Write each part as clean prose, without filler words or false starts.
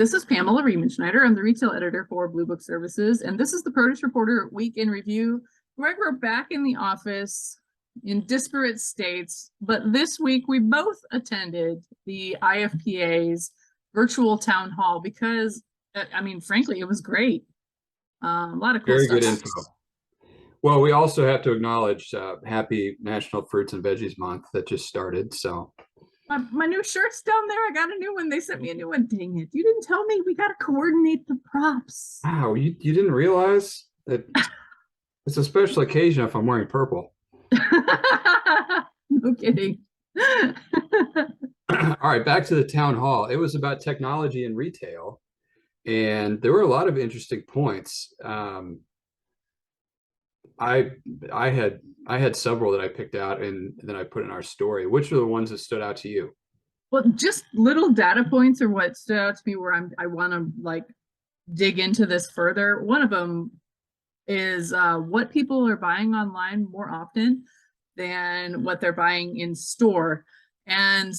This is Pamela Riemenschneider. I'm the retail editor for Blue Book Services, and this is the Produce Reporter Week in Review. Greg, we're back in the office in disparate states, but this week we both attended the IFPA's virtual town hall because, frankly, it was great. A lot of cool Very stuff. good info. Well, we also have to acknowledge Happy National Fruits and Veggies Month that just started. So, My new shirt's down there. I got a new one. They sent me a new one. Dang it. You didn't tell me we got to coordinate the props. wow, you didn't realize that it's a special occasion if I'm wearing purple. No kidding. All right, back to the town hall. It was about technology and retail, and there were a lot of interesting points. I I had several that I picked out and then I put in our story. Which are the ones that stood out to you? Well, just little data points are what stood out to me where I want to like dig into this further. One of them is what people are buying online more often than what they're buying in store. And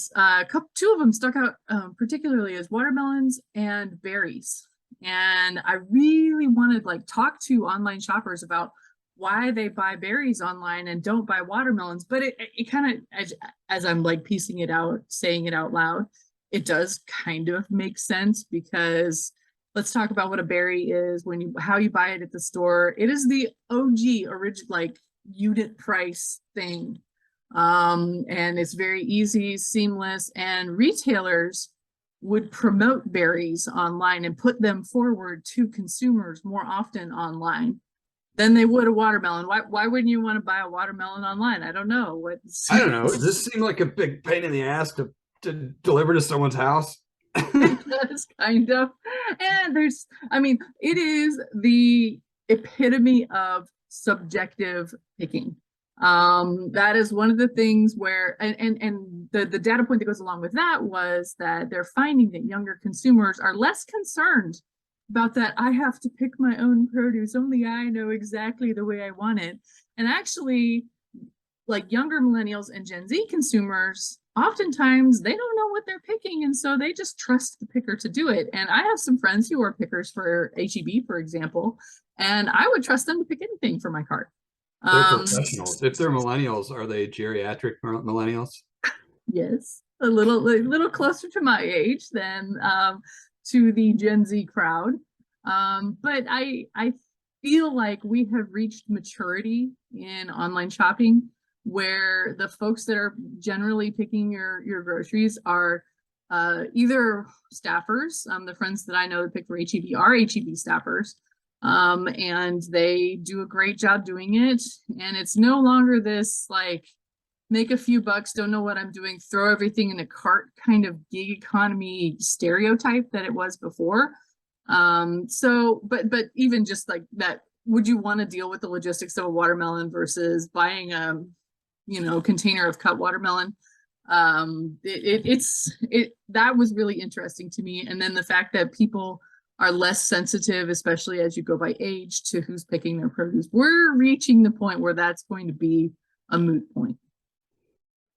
two of them stuck out particularly as watermelons and berries. And I really wanted like talk to online shoppers about why they buy berries online and don't buy watermelons. But it kind of, as I'm like piecing it out, saying it out loud, it does kind of make sense because let's talk about what a berry is when you how you buy it at the store. It is the OG original like unit price thing. And it's very easy, seamless, and retailers would promote berries online and put them forward to consumers more often online than they would a watermelon. Why wouldn't you want to buy a watermelon online? I don't know. What's I don't know. Does this seem like a big pain in the ass to deliver to someone's house? it does kind of. And it is the epitome of subjective picking. That is one of the things where, and the data point that goes along with that was that they're finding that younger consumers are less concerned about that. I have to pick my own produce. Only I know exactly the way I want it. And actually, like younger millennials and Gen Z consumers, oftentimes they don't know what they're picking. And so they just trust the picker to do it. And I have some friends who are pickers for HEB, for example, and I would trust them to pick anything for my cart. They're Um, professionals. If they're millennials, are they geriatric millennials? yes, a little closer to my age than to the Gen Z crowd. But I feel like we have reached maturity in online shopping where the folks that are generally picking your groceries are either staffers. The friends that I know that pick for HEB are HEB staffers. And they do a great job doing it. And it's no longer this like make a few bucks, don't know what I'm doing, throw everything in a cart kind of gig economy stereotype that it was before. But even just like that, would you want to deal with the logistics of a watermelon versus buying a container of cut watermelon? It that was really interesting to me. And then the fact that people are less sensitive, especially as you go by age, to who's picking their produce. We're reaching the point where that's going to be a moot point.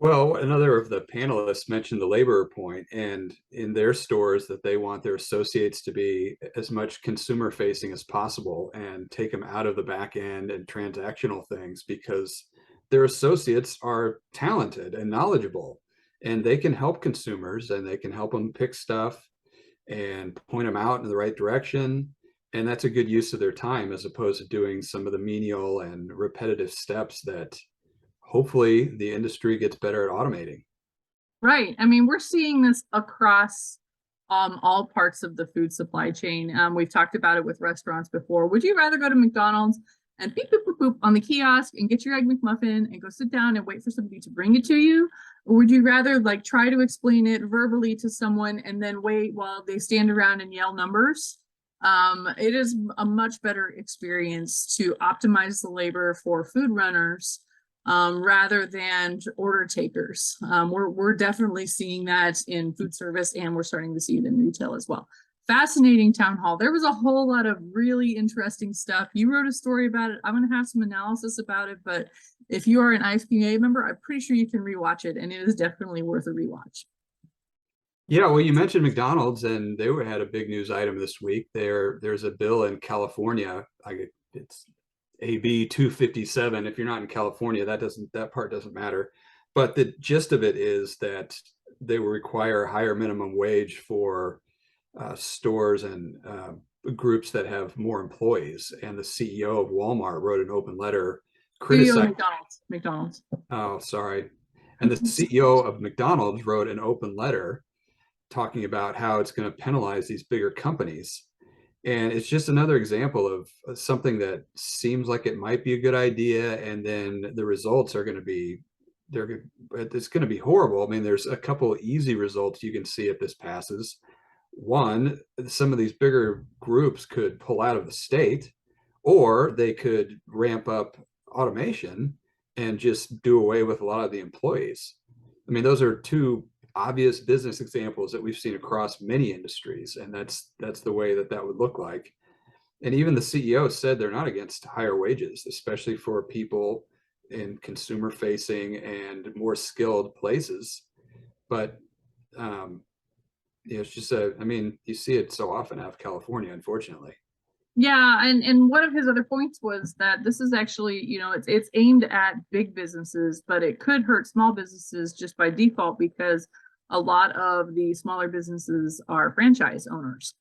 Well, another of the panelists mentioned the labor point, and in their stores that they want their associates to be as much consumer facing as possible and take them out of the back end and transactional things because their associates are talented and knowledgeable and they can help consumers and they can help them pick stuff and point them out in the right direction. And that's a good use of their time as opposed to doing some of the menial and repetitive steps that hopefully the industry gets better at automating. Right. We're seeing this across all parts of the food supply chain. We've talked about it with restaurants before. Would you rather go to McDonald's and beep, boop, boop, boop on the kiosk and get your Egg McMuffin and go sit down and wait for somebody to bring it to you? Or would you rather like try to explain it verbally to someone and then wait while they stand around and yell numbers? It is a much better experience to optimize the labor for food runners rather than order takers. We're definitely seeing that in food service and we're starting to see it in retail as well. Fascinating town hall. There was a whole lot of really interesting stuff. You wrote a story about it. I'm going to have some analysis about it, but if you are an IFPA member, I'm pretty sure you can rewatch it and it is definitely worth a rewatch. Yeah, well, you mentioned McDonald's, and had a big news item this week. There's a bill in California. It's AB 257. If you're not in California, that part doesn't matter. But the gist of it is that they will require higher minimum wage for stores and groups that have more employees. And the CEO of Walmart wrote an open letter CEO of criticizing. McDonald's. Oh, sorry. And the CEO of McDonald's wrote an open letter talking about how it's going to penalize these bigger companies. And it's just another example of something that seems like it might be a good idea, and then the results are going to be it's going to be horrible. I mean, there's a couple easy results you can see if this passes. One, some of these bigger groups could pull out of the state, or they could ramp up automation and just do away with a lot of the employees. I mean, those are two obvious business examples that we've seen across many industries, and that's the way that that would look like. And even the CEO said they're not against higher wages, especially for people in consumer facing and more skilled places. But um, it's just I mean, you see it so often out of California, unfortunately. Yeah, and one of his other points was that this is actually, it's aimed at big businesses, but it could hurt small businesses just by default because a lot of the smaller businesses are franchise owners.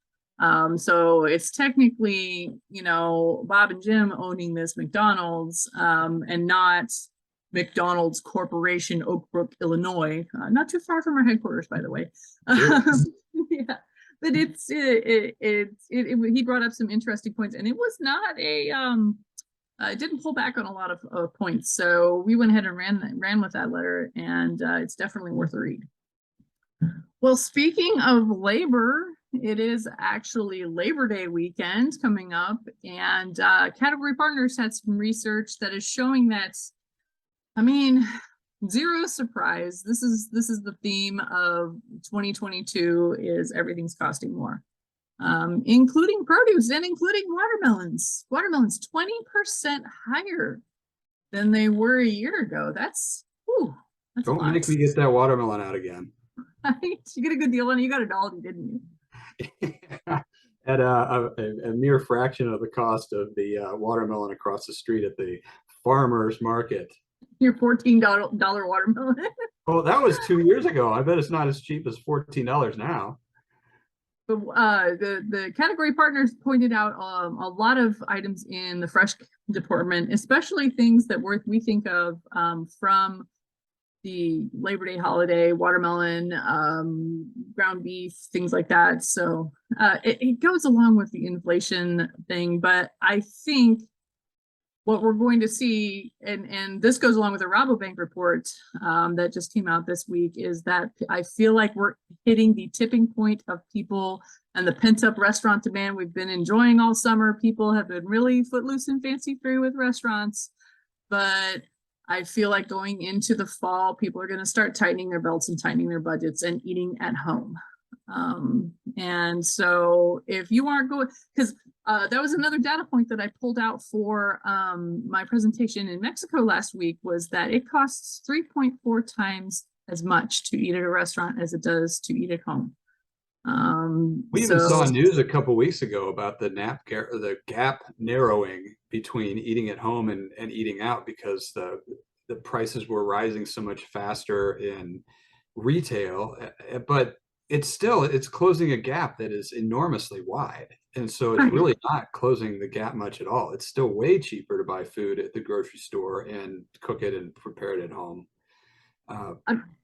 So it's technically, Bob and Jim owning this McDonald's, and not McDonald's Corporation, Oak Brook, Illinois, not too far from our headquarters, by the way. Yeah, but he brought up some interesting points, and it was not it didn't pull back on a lot of points. So we went ahead and ran with that letter, and it's definitely worth a read. Well, speaking of labor, it is actually Labor Day weekend coming up, and Category Partners had some research that is showing that, I mean, zero surprise. This is the theme of 2022 is everything's costing more, including produce and including watermelons. Watermelons 20% higher than they were a year ago. That's a Don't lot. make me get that watermelon out again. Right? You get a good deal on it. You got a Aldi, didn't you? At a mere fraction of the cost of the watermelon across the street at the farmer's market. Your $14 watermelon. Well, that was 2 years ago. I bet it's not as cheap as $14 now. But the category partners pointed out a lot of items in the fresh department, especially things that we think of from the Labor Day holiday: watermelon, ground beef, things like that. So it goes along with the inflation thing, but I think what we're going to see, and this goes along with the Rabobank report that just came out this week, is that I feel like we're hitting the tipping point of people and the pent-up restaurant demand we've been enjoying all summer. People have been really footloose and fancy-free with restaurants, but I feel like going into the fall, people are going to start tightening their belts and tightening their budgets and eating at home. And so if you aren't going, because that was another data point that I pulled out for my presentation in Mexico last week, was that it costs 3.4 times as much to eat at a restaurant as it does to eat at home. We even saw news a couple weeks ago about the gap narrowing between eating at home and eating out, because the prices were rising so much faster in retail, but it's closing a gap that is enormously wide. And so it's really not closing the gap much at all. It's still way cheaper to buy food at the grocery store and cook it and prepare it at home.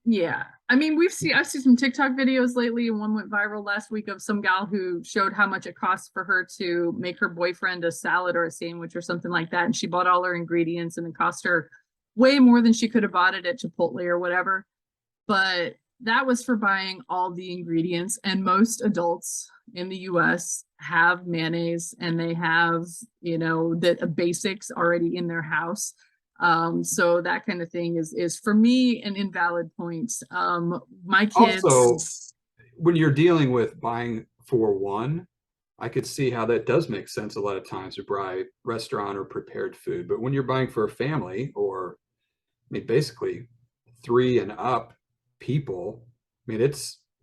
Yeah, I mean, I've seen some TikTok videos lately, and one went viral last week of some gal who showed how much it costs for her to make her boyfriend a salad or a sandwich or something like that, and she bought all her ingredients, and it cost her way more than she could have bought it at Chipotle or whatever. But that was for buying all the ingredients, and most adults in the US have mayonnaise, and they have, the basics already in their house. So that kind of thing is for me an invalid point. My kids also, when you're dealing with buying for one, I could see how that does make sense a lot of times to buy restaurant or prepared food. But when you're buying for a family, or I mean basically 3 and up people, I mean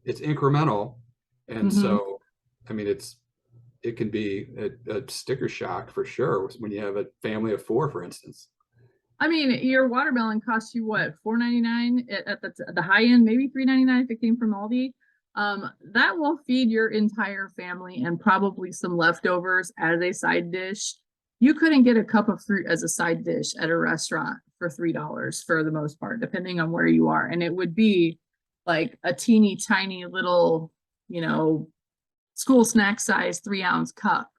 it's incremental. And Hmm. so, I mean, it can be a sticker shock for sure when you have a family of four, for instance. I mean, your watermelon costs you what, $4.99 at the high end, maybe $3.99 if it came from Aldi. That will feed your entire family and probably some leftovers as a side dish. You couldn't get a cup of fruit as a side dish at a restaurant for $3 for the most part, depending on where you are. And it would be like a teeny tiny little, you know, school snack size 3 ounce cup.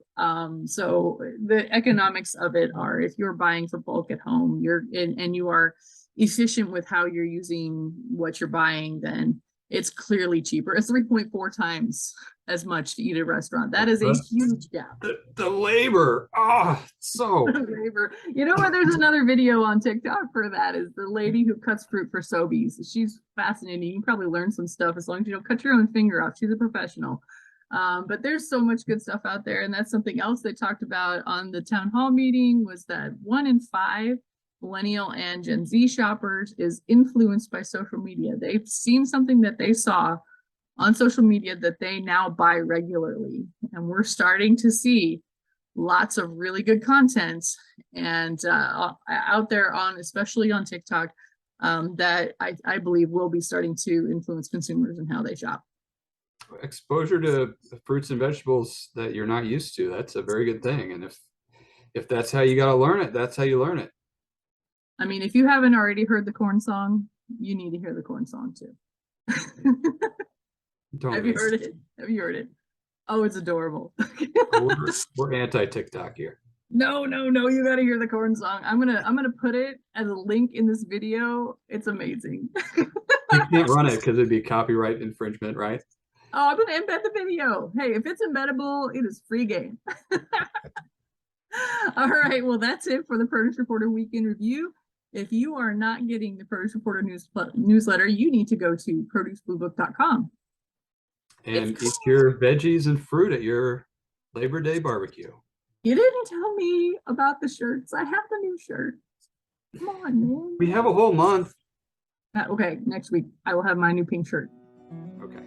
So the economics of it are if you're buying for bulk at home, you're in and you are efficient with how you're using what you're buying, then it's clearly cheaper. It's 3.4 times as much to eat at a restaurant. That is a The, huge gap. the labor, so You know what? There's another video on TikTok for that. Is the lady who cuts fruit for Sobeys. She's fascinating. You can probably learn some stuff as long as you don't cut your own finger off. She's a professional. But there's so much good stuff out there, and that's something else they talked about on the town hall meeting was that 1 in 5 millennial and Gen Z shoppers is influenced by social media. They've seen something that they saw on social media that they now buy regularly, and we're starting to see lots of really good content and out there on especially on TikTok that I believe will be starting to influence consumers and how they shop. exposure to fruits and vegetables that you're not used to, that's a very good thing. And if that's how you got to learn it, that's how you learn it. I mean, if you haven't already heard the corn song, you need to hear the corn song too. Don't Have you heard it? Have you heard it? Oh, it's adorable. we're anti TikTok here. No, no, no, you gotta hear the corn song. I'm gonna put it as a link in this video. It's amazing. You can't run it because it'd be copyright infringement, right? Oh, I'm gonna embed the video. Hey, if it's embeddable, it is free game. All right, well, that's it for the Produce Reporter Weekend Review. If you are not getting the Produce Reporter newsletter, you need to go to producebluebook.com. And eat your veggies and fruit at your Labor Day barbecue. You didn't tell me about the shirts. I have the new shirt. Come on, man. We have a whole month. Okay, next week I will have my new pink shirt. Okay.